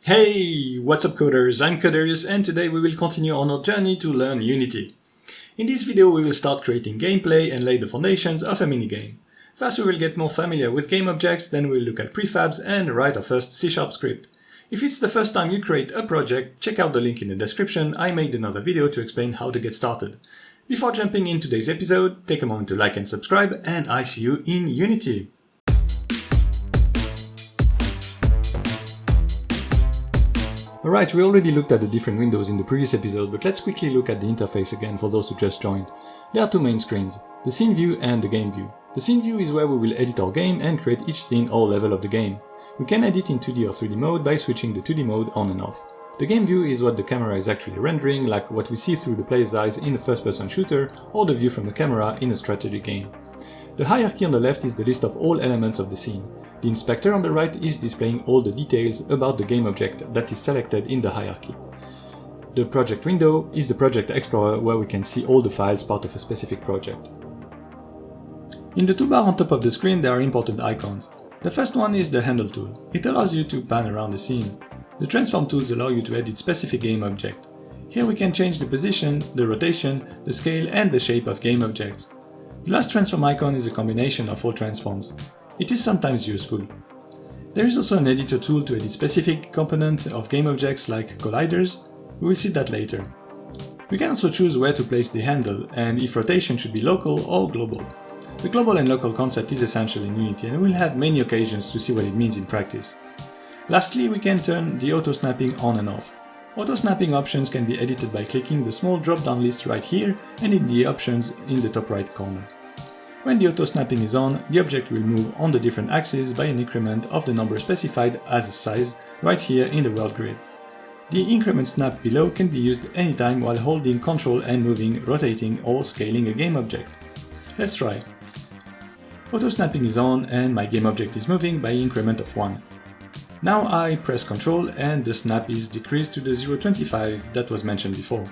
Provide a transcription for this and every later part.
Hey, what's up coders? I'm Coderious and today we will continue on our journey to learn Unity. In this video we will start creating gameplay and lay the foundations of a minigame. First we will get more familiar with GameObjects, then we'll look at prefabs and write our first C# script. If it's the first time you create a project, check out the link in the description. I made another video to explain how to get started. Before jumping in today's episode, take a moment to like and subscribe, and I see you in Unity. Alright, we already looked at the different windows in the previous episode, but let's quickly look at the interface again for those who just joined. There are two main screens, the scene view and the game view. The scene view is where we will edit our game and create each scene or level of the game. We can edit in 2D or 3D mode by switching the 2D mode on and off. The game view is what the camera is actually rendering, like what we see through the player's eyes in a first-person shooter or the view from the camera in a strategy game. The hierarchy on the left is the list of all elements of the scene. The inspector on the right is displaying all the details about the game object that is selected in the hierarchy. The project window is the project explorer where we can see all the files part of a specific project. In the toolbar on top of the screen there are important icons. The first one is the handle tool. It allows you to pan around the scene. The transform tools allow you to edit specific game object. Here we can change the position, the rotation, the scale and the shape of game objects. The last transform icon is a combination of all transforms. It is sometimes useful. There is also an editor tool to edit specific component of game objects like colliders. We will see that later. We can also choose where to place the handle and if rotation should be local or global. The global and local concept is essential in Unity and we'll have many occasions to see what it means in practice. Lastly, we can turn the auto snapping on and off. Auto snapping options can be edited by clicking the small drop-down list right here and in the options in the top right corner. When the auto snapping is on, the object will move on the different axes by an increment of the number specified as a size right here in the world grid. The increment snap below can be used anytime while holding Ctrl and moving, rotating or scaling a game object. Let's try. Auto snapping is on and my game object is moving by increment of 1. Now I press Ctrl and the snap is decreased to the 0.25 that was mentioned before.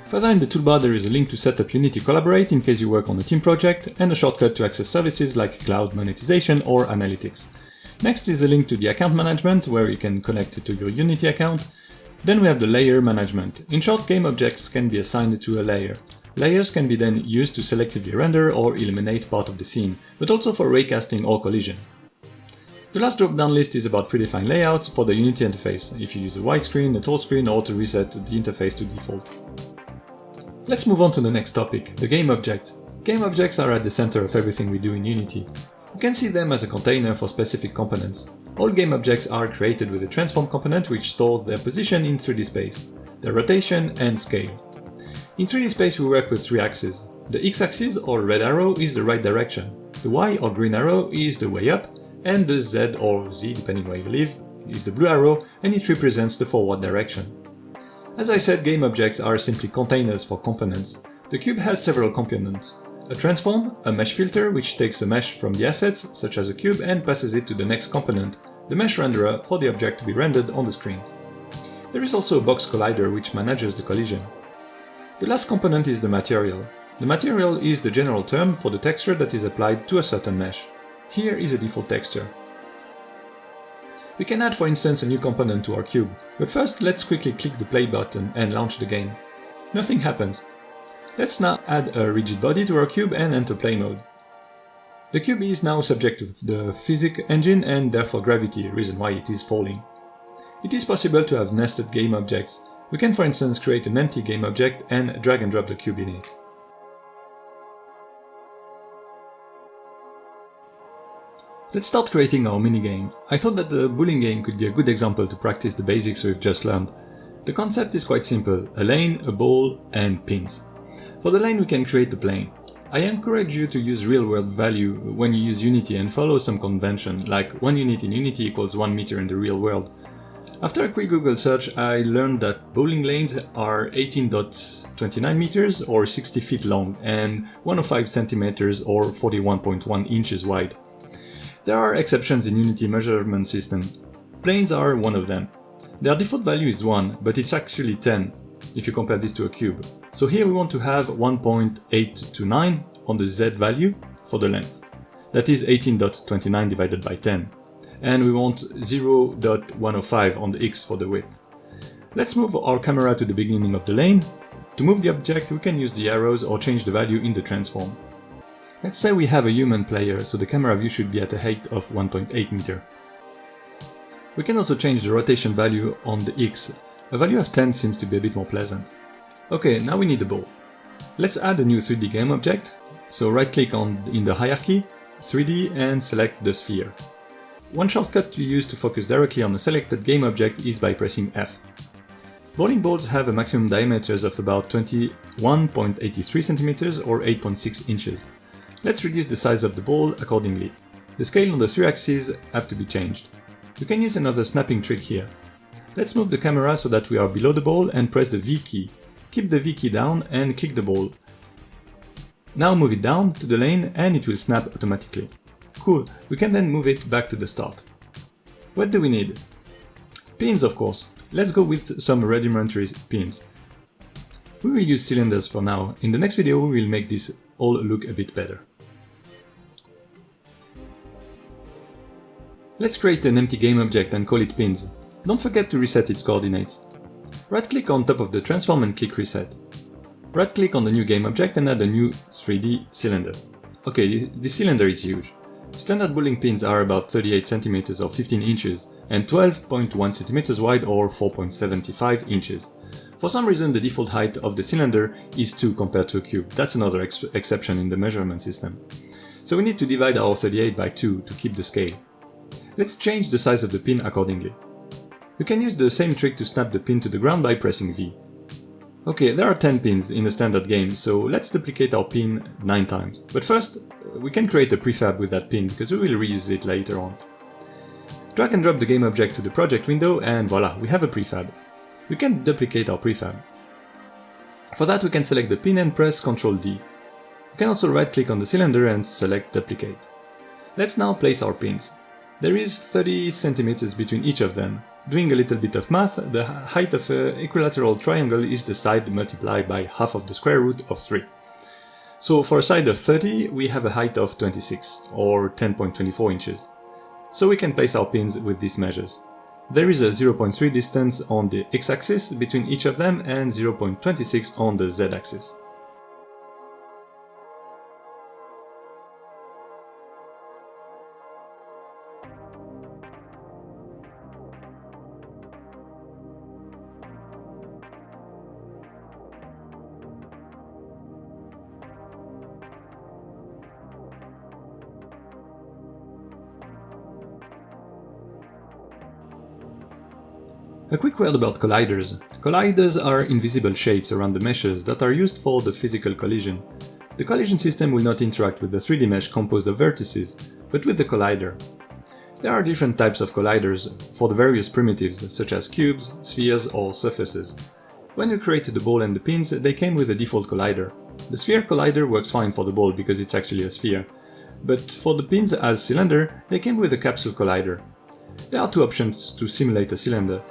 Further in the toolbar there is a link to set up Unity Collaborate in case you work on a team project and a shortcut to access services like cloud monetization or analytics. Next is a link to the account management where you can connect to your Unity account. Then we have the layer management. In short, game objects can be assigned to a layer. Layers can be then used to selectively render or eliminate part of the scene, but also for raycasting or collision. The last drop-down list is about predefined layouts for the Unity interface, if you use a widescreen, a tall screen or to reset the interface to default. Let's move on to the next topic, the game objects. Game objects are at the center of everything we do in Unity. You can see them as a container for specific components. All game objects are created with a transform component which stores their position in 3D space, their rotation and scale. In 3D space we work with three axes. The x-axis or red arrow is the right direction, the y or green arrow is the way up, and the z or z, depending where you live, is the blue arrow and it represents the forward direction. As I said, game objects are simply containers for components. The cube has several components. A transform, a mesh filter which takes a mesh from the assets, such as a cube, and passes it to the next component, the mesh renderer, for the object to be rendered on the screen. There is also a box collider which manages the collision. The last component is the material. The material is the general term for the texture that is applied to a certain mesh. Here is a default texture. We can add for instance a new component to our cube, but first let's quickly click the play button and launch the game. Nothing happens. Let's now add a RigidBody to our cube and enter play mode. The cube is now subject to the physics engine and therefore gravity, reason why it is falling. It is possible to have nested game objects. We can for instance create an empty game object and drag and drop the cube in it. Let's start creating our minigame. I thought that the bowling game could be a good example to practice the basics we've just learned. The concept is quite simple, a lane, a ball and pins. For the lane we can create a plane. I encourage you to use real-world value when you use Unity and follow some convention, like 1 unit in Unity equals 1 meter in the real world. After a quick Google search I learned that bowling lanes are 18.29 meters or 60 feet long and 105 centimeters or 41.1 inches wide. There are exceptions in Unity measurement system. Planes are one of them. Their default value is 1, but it's actually 10 if you compare this to a cube. So here we want to have 1.829 on the z value for the length. That is 18.29 divided by 10. and we want 0.105 on the X for the width. Let's move our camera to the beginning of the lane. To move the object, we can use the arrows or change the value in the transform. Let's say we have a human player, so the camera view should be at a height of 1.8 meter. We can also change the rotation value on the X. A value of 10 seems to be a bit more pleasant. Okay, now we need a ball. Let's add a new 3D game object. So right click in the hierarchy, 3D, and select the sphere. One shortcut to use to focus directly on a selected game object is by pressing F. Bowling balls have a maximum diameters of about 21.83 cm or 8.6 inches. Let's reduce the size of the ball accordingly. The scale on the 3 axes have to be changed. You can use another snapping trick here. Let's move the camera so that we are below the ball and press the V key. Keep the V key down and click the ball. Now move it down to the lane and it will snap automatically. Cool, we can then move it back to the start. What do we need? Pins, of course. Let's go with some rudimentary pins. We will use cylinders for now. In the next video we will make this all look a bit better. Let's create an empty game object and call it pins. Don't forget to reset its coordinates. Right click on top of the transform and click reset. Right click on the new game object and add a new 3D cylinder. Okay, this cylinder is huge. Standard bowling pins are about 38 cm or 15 inches and 12.1 cm wide or 4.75 inches. For some reason the default height of the cylinder is 2 compared to a cube. That's another exception in the measurement system. So we need to divide our 38 by 2 to keep the scale. Let's change the size of the pin accordingly. You can use the same trick to snap the pin to the ground by pressing V. Okay, there are 10 pins in a standard game, so let's duplicate our pin 9 times. But first, we can create a prefab with that pin, because we will reuse it later on. Drag and drop the game object to the project window and voila, we have a prefab. We can duplicate our prefab. For that we can select the pin and press Ctrl D. We can also right click on the cylinder and select duplicate. Let's now place our pins. There is 30 cm between each of them. Doing a little bit of math, the height of an equilateral triangle is the side multiplied by half of the square root of 3. So for a side of 30, we have a height of 26, or 10.24 inches. So we can place our pins with these measures. There is a 0.3 distance on the x-axis between each of them and 0.26 on the z-axis. A quick word about colliders. Colliders are invisible shapes around the meshes that are used for the physical collision. The collision system will not interact with the 3D mesh composed of vertices, but with the collider. There are different types of colliders for the various primitives, such as cubes, spheres or surfaces. When we created the ball and the pins, they came with a default collider. The sphere collider works fine for the ball because it's actually a sphere, but for the pins as cylinder, they came with a capsule collider. There are two options to simulate a cylinder.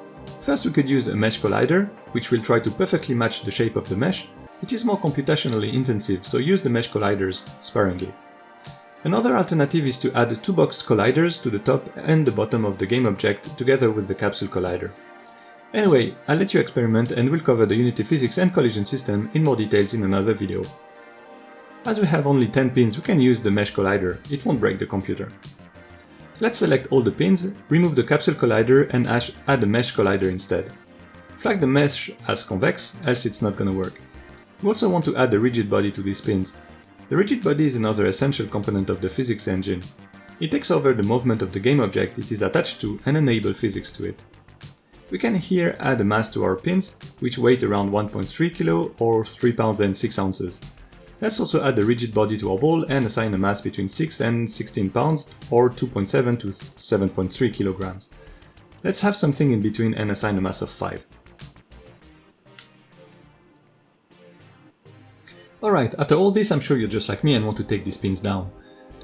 First we could use a mesh collider, which will try to perfectly match the shape of the mesh. It is more computationally intensive, so use the mesh colliders sparingly. Another alternative is to add two box colliders to the top and the bottom of the game object together with the capsule collider. Anyway, I'll let you experiment and we'll cover the Unity physics and collision system in more details in another video. As we have only 10 pins, we can use the mesh collider, it won't break the computer. Let's select all the pins, remove the capsule collider and add a mesh collider instead. Flag the mesh as convex, else it's not gonna work. We also want to add a RigidBody to these pins. The RigidBody is another essential component of the physics engine. It takes over the movement of the game object it is attached to and enables physics to it. We can here add a mass to our pins, which weigh around 1.3 kg or 3 pounds and 6 ounces. Let's also add the RigidBody to our ball and assign a mass between 6 and 16 pounds or 2.7 to 7.3 kilograms. Let's have something in between and assign a mass of 5. Alright, after all this I'm sure you're just like me and want to take these pins down.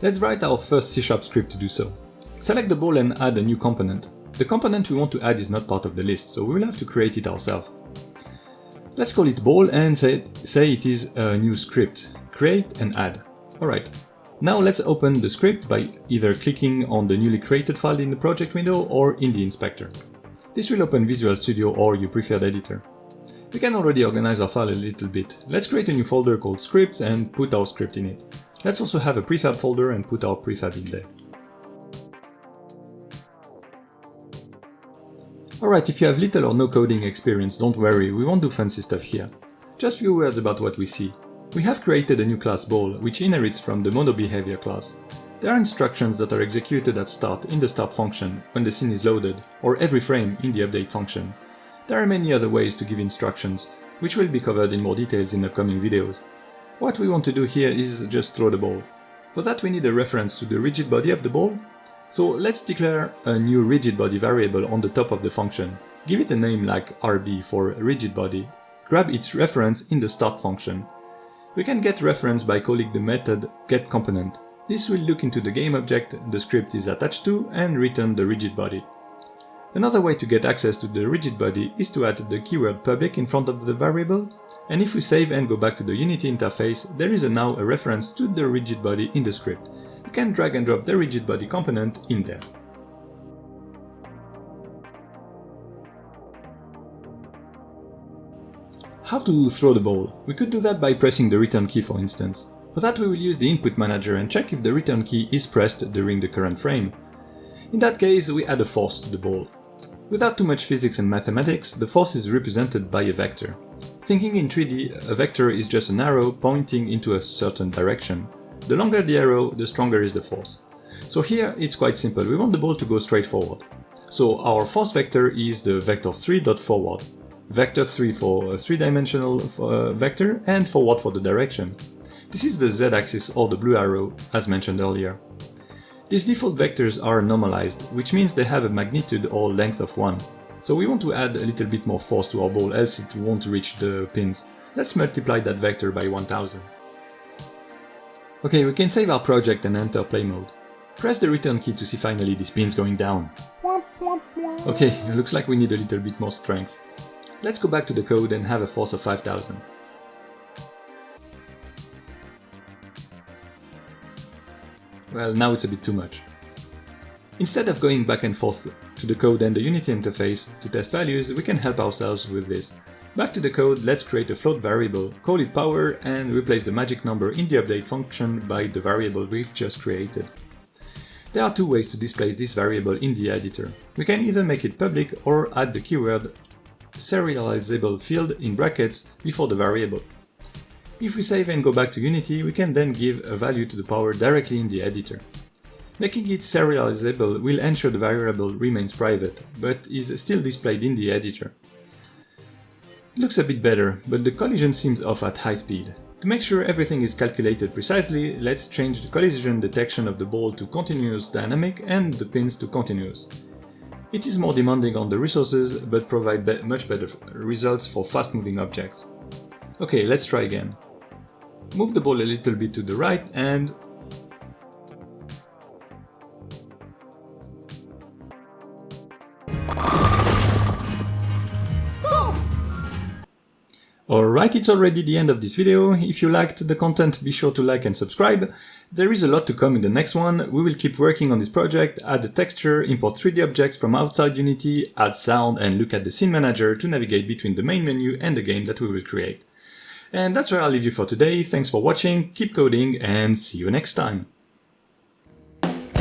Let's write our first C# script to do so. Select the ball and add a new component. The component we want to add is not part of the list, so we will have to create it ourselves. Let's call it ball and say it is a new script. Create and add. Alright. Now let's open the script by either clicking on the newly created file in the project window or in the inspector. This will open Visual Studio or your preferred editor. We can already organize our file a little bit. Let's create a new folder called scripts and put our script in it. Let's also have a prefab folder and put our prefab in there. Alright, if you have little or no coding experience, don't worry, we won't do fancy stuff here. Just few words about what we see. We have created a new class ball, which inherits from the MonoBehavior class. There are instructions that are executed at start in the start function when the scene is loaded, or every frame in the update function. There are many other ways to give instructions, which will be covered in more details in upcoming videos. What we want to do here is just throw the ball. For that we need a reference to the rigid body of the ball. So let's declare a new RigidBody variable on the top of the function. Give it a name like RB for RigidBody. Grab its reference in the start function. We can get reference by calling the method getComponent. This will look into the GameObject the script is attached to and return the RigidBody. Another way to get access to the RigidBody is to add the keyword public in front of the variable, and if we save and go back to the Unity interface, there is now a reference to the RigidBody in the script. You can drag and drop the RigidBody component in there. How to throw the ball? We could do that by pressing the return key, for instance. For that we will use the input manager and check if the return key is pressed during the current frame. In that case we add a force to the ball. Without too much physics and mathematics, the force is represented by a vector. Thinking in 3D, a vector is just an arrow pointing into a certain direction. The longer the arrow, the stronger is the force. So here it's quite simple, we want the ball to go straight forward. So our force vector is the vector 3.forward. Vector 3 for a 3-dimensional vector and forward for the direction. This is the z-axis or the blue arrow, as mentioned earlier. These default vectors are normalized, which means they have a magnitude or length of 1. So we want to add a little bit more force to our ball, else it won't reach the pins. Let's multiply that vector by 1000. Okay, we can save our project and enter play mode. Press the return key to see finally these pins going down. Okay, it looks like we need a little bit more strength. Let's go back to the code and have a force of 5000. Well, now it's a bit too much. Instead of going back and forth to the code and the Unity interface to test values, we can help ourselves with this. Back to the code, let's create a float variable, call it power, and replace the magic number in the update function by the variable we've just created. There are two ways to display this variable in the editor. We can either make it public or add the keyword serializable field in brackets before the variable. If we save and go back to Unity, we can then give a value to the power directly in the editor. Making it serializable will ensure the variable remains private, but is still displayed in the editor. It looks a bit better, but the collision seems off at high speed. To make sure everything is calculated precisely, let's change the collision detection of the ball to continuous dynamic and the pins to continuous. It is more demanding on the resources, but provide much better results for fast-moving objects. Okay, let's try again. Move the ball a little bit to the right and... Alright, it's already the end of this video. If you liked the content, be sure to like and subscribe. There is a lot to come in the next one. We will keep working on this project, add a texture, import 3D objects from outside Unity, add sound and look at the scene manager to navigate between the main menu and the game that we will create. And that's where I'll leave you for today. Thanks for watching, keep coding and see you next time. Coderious.